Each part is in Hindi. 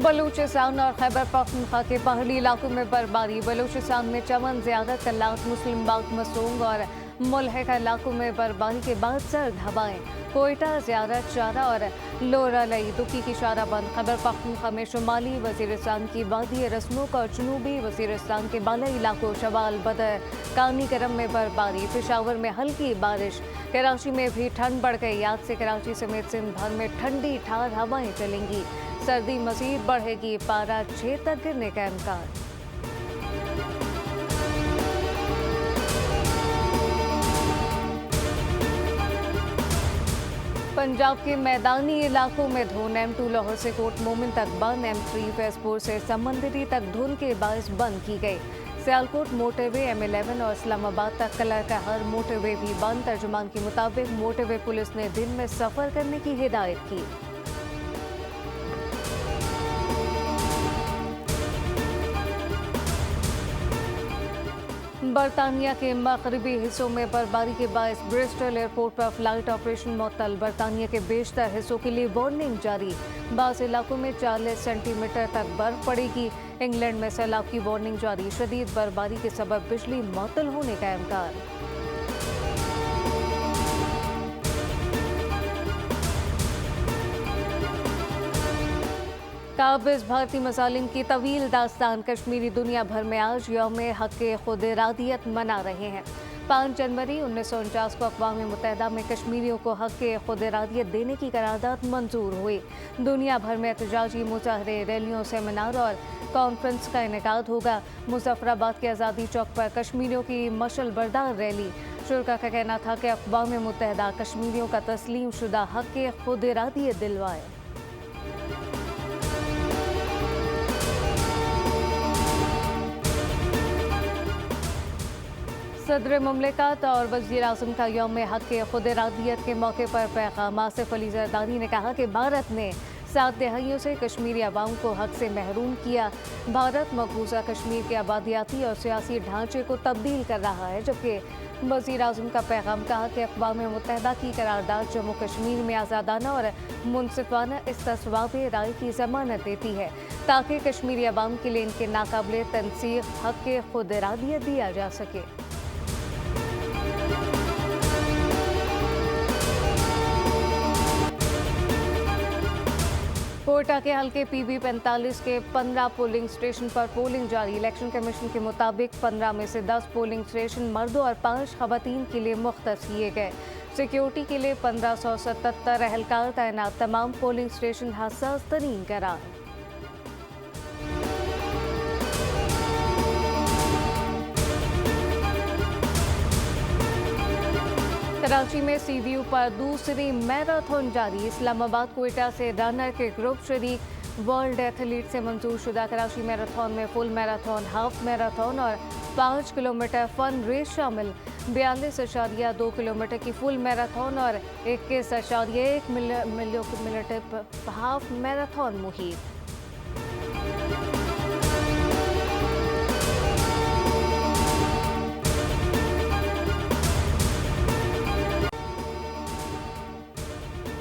बलूचिस्तान और खैबर पख्तूनख्वा के पहाड़ी इलाकों में बर्फबारी। बलूचिस्तान में चमन, ज़्यादा कल्लात, मुस्लिम बाग, मसूंग और मुल्हिका इलाकों में बर्फबारी के बाद सर्द हवाएं। कोयटा, ज़ियारत, शारा और लोरालई दुखी की शारा बंद। खैबर पख्तूनख्वा में शुमाली वज़ीरिस्तान की वादी रस्मुक और जनूबी वज़ीरिस्तान के बालाई इलाकों शवाल, बदर, कानी करम में बर्फबारी। पेशावर में हल्की बारिश। कराची में भी ठंड बढ़ गई। आज से कराची समेत सिंध भर में ठंडी ठार हवाएं चलेंगी। सर्दी मजीद बढ़ेगी। पारा 6 तक गिरने का इम्कान। पंजाब के मैदानी इलाकों में धुंध। M2 लाहौर से कोट मोमिन तक बंद। M3 फैजपुर से समंदरी तक धुंध के बायस बंद की गई। सियालकोट मोटरवे, M11 और इस्लामाबाद तक कलर का हर मोटरवे भी बंद। तर्जुमान के मुताबिक मोटरवे पुलिस ने दिन में सफर करने की हिदायत की। बरतानिया के मगरबी हिस्सों में बर्फबारी के बायस ब्रिस्टल एयरपोर्ट पर फ्लाइट ऑपरेशन मुअत्तल। बरतानिया के बेशतर हिस्सों के लिए वार्निंग जारी। बाज़ इलाकों में 40 सेंटीमीटर तक बर्फ पड़ेगी। इंग्लैंड में सैलाब की वार्निंग जारी। शदीद बर्फबारी के सबब बिजली मुअत्तल होने का इम्कान। काबिज भारतीय मसालिम की तवील दास्तान। कश्मीरी दुनिया भर में आज यौम हक़ खुद इरादियत मना रहे हैं। 5 जनवरी 1949 को अक़वाम मुत्तहिदा में कश्मीरियों को हक़ खुद इरादियत देने की करारदाद मंजूर हुई। दुनिया भर में एहतजाजी मुजाहरे, रैलियों, सेमिनार और कॉन्फ्रेंस का इनेकाद होगा। मुज़फ़्फ़राबाद के आज़ादी चौक पर कश्मीरियों की मशल बरदार रैली। शुरा का कहना था कि अक़वाम मुत्तहिदा कश्मीरियों का तस्लीम शुदा हक़ खुद इरादियत दिलवाए। सदर मुमलिकत और वज़ीर आज़म का यौम हक़ खुद इरादियत के मौके पर पैगाम। आसिफ अली ज़रदारी ने कहा कि भारत ने 7 दहाइयों से कश्मीरी अवाम को हक़ से महरूम किया। भारत मकबूजा कश्मीर के आबादियाती और सियासी ढांचे को तब्दील कर रहा है। जबकि वज़ीर आज़म का पैगाम कहा कि अक़वाम मुत्तहिदा की करारदाद जम्मू कश्मीर में आज़ादाना और मुनसिफाना इस्तिस्वाब राय की ज़मानत देती है ताकि कश्मीरी अवाम के लिए इनके नाकाबिल तनसीख हक़ खुद इरादियत दिया जा सके। कोयटा के हल्के PB 45 के 15 पोलिंग स्टेशन पर पोलिंग जारी। इलेक्शन कमीशन के मुताबिक 15 में से 10 पोलिंग स्टेशन मर्दों और 5 ख़वातीन के लिए मुख्तस किए गए। सिक्योरिटी के लिए 1577 एहलकार तैनात। तमाम पोलिंग स्टेशन हसास तरीन करार। कराची में CVU पर दूसरी मैराथन जारी। इस्लामाबाद कोयटा से रनर के ग्रुप शरीक। वर्ल्ड एथलीट से मंजूर शुदा कराची मैराथन में फुल मैराथन, हाफ मैराथन और 5 किलोमीटर फन रेस शामिल। 42.2 किलोमीटर की फुल मैराथन और 21.1 किलोमीटर हाफ मैराथन मुहिम।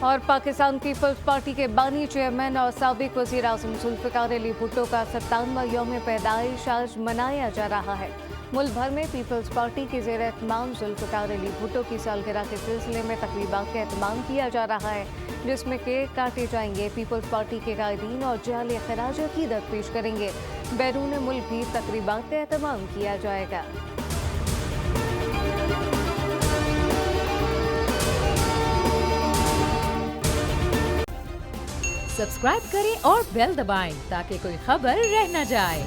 और पाकिस्तान पीपल्स पार्टी के बानी चेयरमैन और साबिक वज़ीर आज़म जुल्फ़िकार अली भुट्टो का 57वां यौम पैदाइश आज मनाया जा रहा है। मुल्क भर में पीपल्स पार्टी के ज़ेर एहतमाम जुल्फ़िकार अली भुट्टो की सालगिरह के सिलसिले में तक़रीबात का एहतमाम किया जा रहा है, जिसमें केक काटे जाएंगे। पीपल्स पार्टी के कायदीन और जाले खराज अक़ीदत पेश करेंगे। बैरून मुल्क भी तक़रीबात का एहतमाम किया जाएगा। सब्सक्राइब करें और बेल दबाएं ताकि कोई खबर रह न जाए।